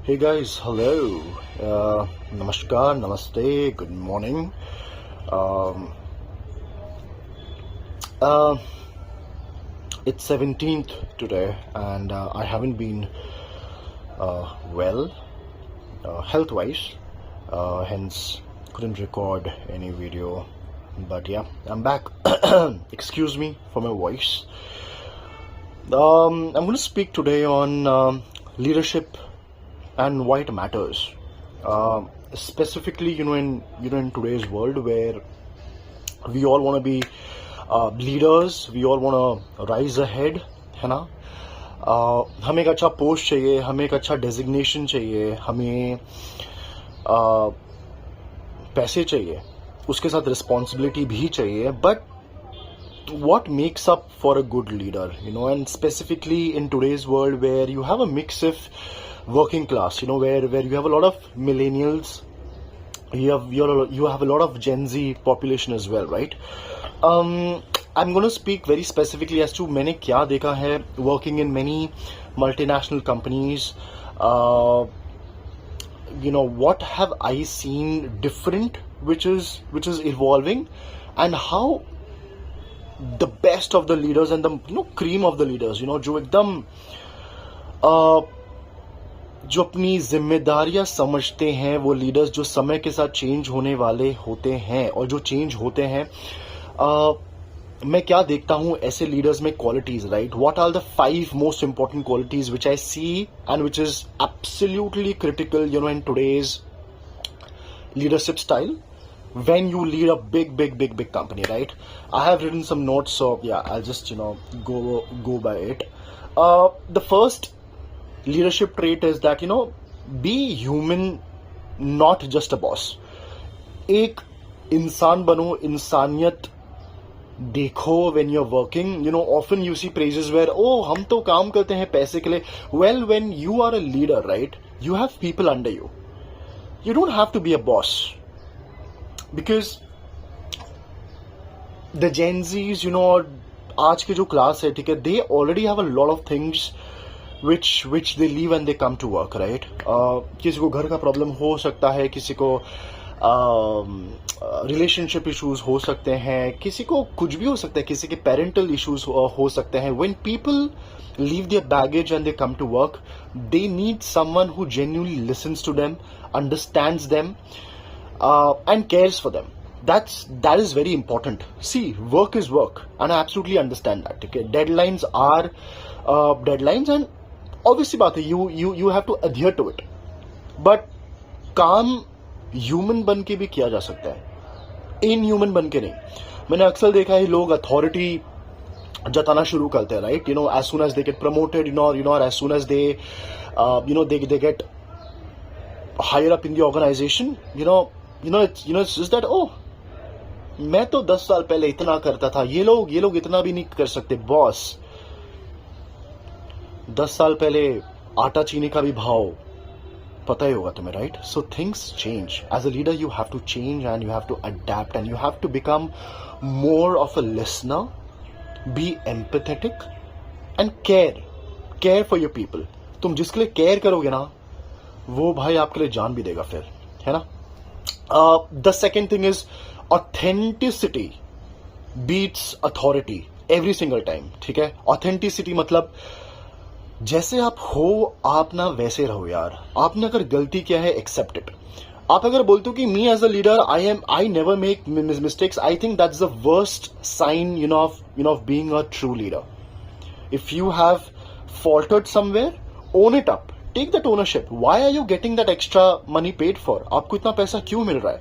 Hey guys, hello. Namaskar, namaste, good morning. Um, uh, it's 17th today, and I haven't been well, health-wise. Hence, couldn't record any video. But yeah, I'm back. Excuse me for my voice. I'm going to speak today on leadership and why it matters. Specifically, in today's world where we all want to be leaders, we all want to rise ahead, है ना? हमें एक अच्छा post चाहिए, हमें एक अच्छा designation चाहिए, हमें पैसे चाहिए, उसके साथ रिस्पॉन्सिबिलिटी भी चाहिए. But what makes up for a good leader, and specifically in today's world where you have a mix of working class, where you have a lot of millennials, you have a lot of Gen Z population as well, right? I'm going to speak very specifically as to मैंने क्या देखा है working in many multinational companies. What have I seen different, which is evolving, and how the best of the leaders and the cream of the leaders, जो एकदम जो अपनी जिम्मेदारियां समझते हैं, वो लीडर्स जो समय के साथ चेंज होने वाले होते हैं और जो चेंज होते हैं. मैं क्या देखता हूं ऐसे लीडर्स में qualities, right? What are the 5 most important qualities which I see and which is absolutely critical in today's leadership style when you lead a big company, right? I have written some notes, so yeah, I'll just go by it. The first leadership trait is that be human, not just a boss. एक इंसान बनो, इंसानियत देखो when you're working. Often you see praises where, oh, हम तो काम करते हैं पैसे के लिए. Well, when you are a leader, right, you have people under you. You don't have to be a boss. Because the Gen Zs, और आज के जो क्लास है, ठीक है, they already have a lot of things which they leave and they come to work, right? किसी को घर का प्रॉब्लम हो सकता है, किसी को रिलेशनशिप इश्यूज हो सकते हैं, किसी को कुछ भी हो सकता है, किसी के पेरेंटल इश्यूज हो सकते हैं. When people leave their baggage and they come to work, they need someone who genuinely listens to them, understands them, and cares for them. That is very important. See, work is work, and I absolutely understand that. Okay, deadlines are deadlines, and obviously बात है, you have to adhere to it. But काम human बन के भी किया जा सकता है, इनह्यूमन बन के नहीं. मैंने अक्सर देखा है लोग अथॉरिटी जताना शुरू करते हैं, right? as soon as they get promoted, or as soon as they they get higher up in the organization, it's just that, oh, मैं तो 10 साल पहले इतना करता था, ये लोग इतना भी नहीं कर सकते. बॉस, 10 साल पहले आटा चीनी का भी भाव पता ही होगा तुम्हें, right? So things change. As a leader you have to change and you have to adapt and you have to become more of a listener, be empathetic and care for your people. तुम जिसके लिए care करोगे ना, वो भाई आपके लिए जान भी देगा फिर, है ना? The second thing is authenticity beats authority every single time. ठीक है? Authenticity मतलब जैसे आप हो, आप ना वैसे रहो यार. आपने अगर गलती किया है, accept it. आप अगर बोलते हो कि me as a leader, I never make mistakes, I think that's the worst sign, of being a true leader. If you have faltered somewhere, own it up. Take that ownership. Why are you getting that extra money paid for? आपको इतना पैसा क्यों मिल रहा है?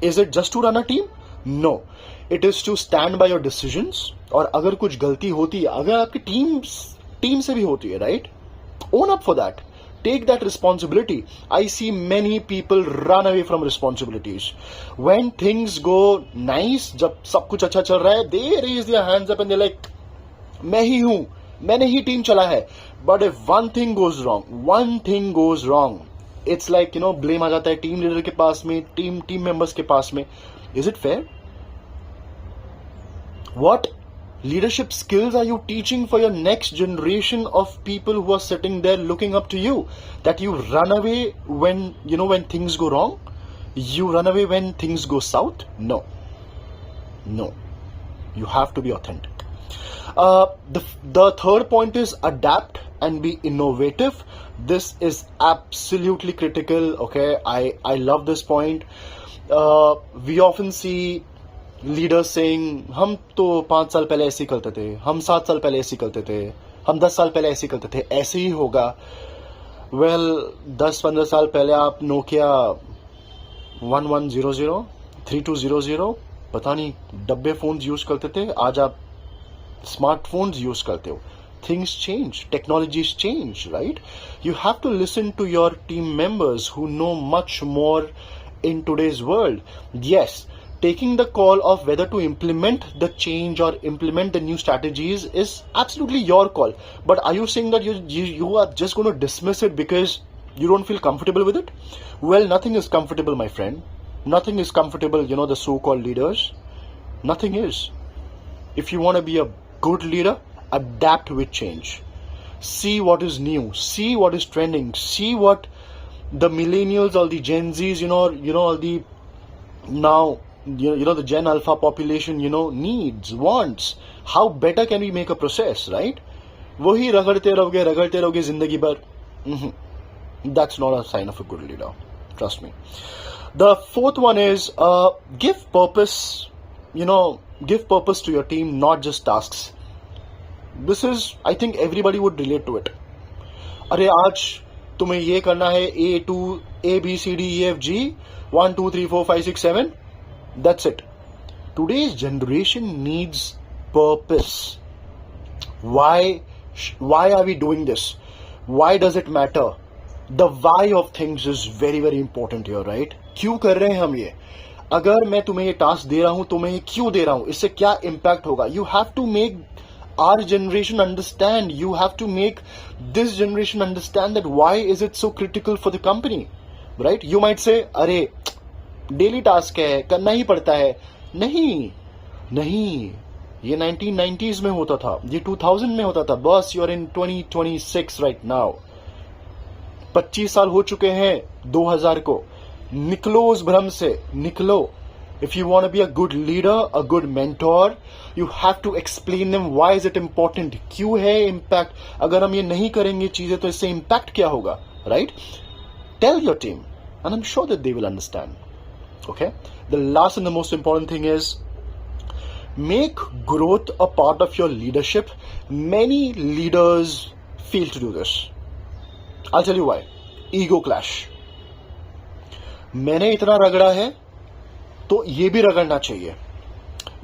Is it just to run a team? No. It is to stand by your decisions. और अगर कुछ गलती होती है, अगर आपकी टीम से भी होती है, right? Own up for that. Take that responsibility. I see many people run away from responsibilities. When things go nice, जब सब कुछ अच्छा चल रहा है, they raise their hands up and they're like, मैं ही हूं, मैंने ही टीम चला है. But if one thing goes wrong, it's like, blame आ जाता है टीम लीडर के पास में, टीम मेंबर्स के पास में. Is it fair? What leadership skills are you teaching for your next generation of people who are sitting there looking up to you? That you run away when, when things go wrong? You run away when things go south? No. You have to be authentic. The third point is adapt and be innovative. This is absolutely critical. Okay, I love this point. We often see leaders saying हम तो 5 साल पहले ऐसे ही करते थे, हम 7 साल पहले ऐसे ही करते थे, हम 10 साल पहले ऐसे ही करते थे, ऐसे ही होगा. वेल 10-15 साल पहले आप नोकिया 1100 3200 पता नहीं डब्बे फोन यूज करते थे, आज आप स्मार्टफोन्स यूज करते हो. Things change, technologies change, right? You have to listen to your team members who know much more in today's world. Yes, taking the call of whether to implement the change or implement the new strategies is absolutely your call. But are you saying that you are just going to dismiss it because you don't feel comfortable with it? Well, nothing is comfortable, my friend. Nothing is comfortable, the so-called leaders. Nothing is. If you want to be a good leader, adapt with change. See what is new. See what is trending. See what the millennials or the Gen Zs, all the now, the Gen Alpha population, needs, wants. How better can we make a process, right? वही रगड़ते रहोगे जिंदगी भर. That's not a sign of a good leader. Trust me. The fourth one is give purpose. Give purpose to your team, not just tasks. This is, I think everybody would relate to it. अरे आज तुम्हें ये करना है A B C D E F G 1 2 3 4 5 6 7. That's it. Today's generation needs purpose. Why are we doing this? Why does it matter? The why of things is very very important here, right? क्यों कर रहे हैं हम ये? अगर मैं तुम्हें ये टास्क दे रहा हूं तो मैं ये क्यों दे रहा हूं? इससे क्या इम्पैक्ट होगा? You have to make our generation understand. You have to make this generation understand that why is it so critical for the company, right? You might say, अरे डेली टास्क है, करना ही पड़ता है. नहीं, ये 1990s में होता था, ये 2000 में होता था. बस you are in 2026 right now. 25 साल हो चुके हैं 2000 को. निकलो उस भ्रम से, निकलो. If you want to be a good leader, a good mentor, you have to explain them why is it important. क्यों है impact? अगर हम ये नहीं करेंगे चीजें तो इससे impact क्या होगा, right? Tell your team, and I'm sure that they will understand. Okay? The last and the most important thing is make growth a part of your leadership. Many leaders fail to do this. I'll tell you why. Ego clash. मैंने इतना रगड़ा है तो ये भी रगड़ना चाहिए.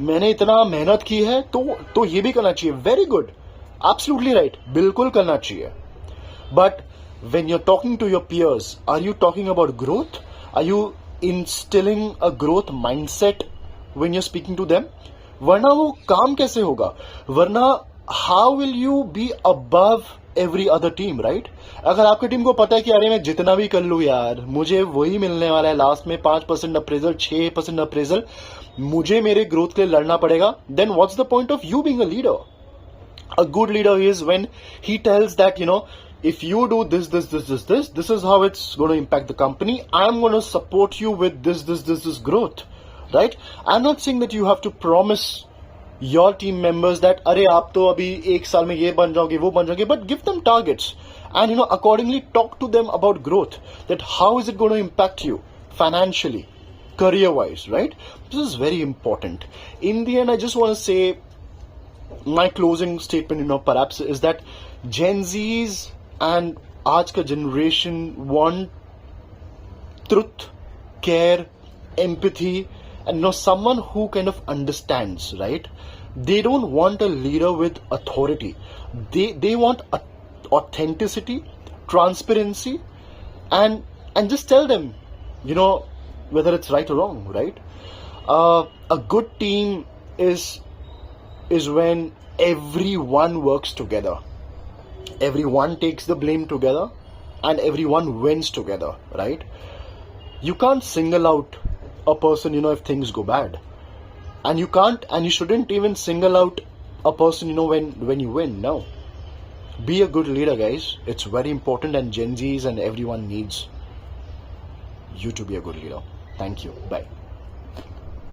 मैंने इतना मेहनत की है तो ये भी करना चाहिए. वेरी गुड, एब्सोल्युटली राइट, बिल्कुल करना चाहिए. But when you're talking to your peers, are you talking about growth? Are you instilling a growth mindset when you're speaking to them? वरना वो काम कैसे होगा? वरना how will you be above every other team, right? अगर आपकी team को पता है कि अरे मैं जितना भी कर लूं यार, मुझे वही मिलने वाला है लास्ट में, 5% अप्रेजल, 6% अप्रेजल, मुझे मेरे ग्रोथ के लिए लड़ना पड़ेगा. Then what's the point of you being a leader? A good leader is when he tells that, if you do this is how it's going to impact the company. I'm going to support you with this growth, right? I'm not saying that you have to promise your team members that अरे आप तो अभी 1 साल में ये बन जाओगे, वो बन जाओगे, but give them targets and accordingly talk to them about growth, that how is it going to impact you financially, career wise, right? This is very important. In the end, I just want to say my closing statement, perhaps, is that Gen Zs and आज का generation want truth, care, empathy, and someone who kind of understands, right? They don't want a leader with authority. They want authenticity, transparency, and just tell them, whether it's right or wrong, right? A good team is when everyone works together, everyone takes the blame together, and everyone wins together, right? You can't single out a person, if things go bad, and you shouldn't even single out a person, when you win. No. Be a good leader, guys. It's very important, and Gen Zs and everyone needs you to be a good leader. Thank you. Bye.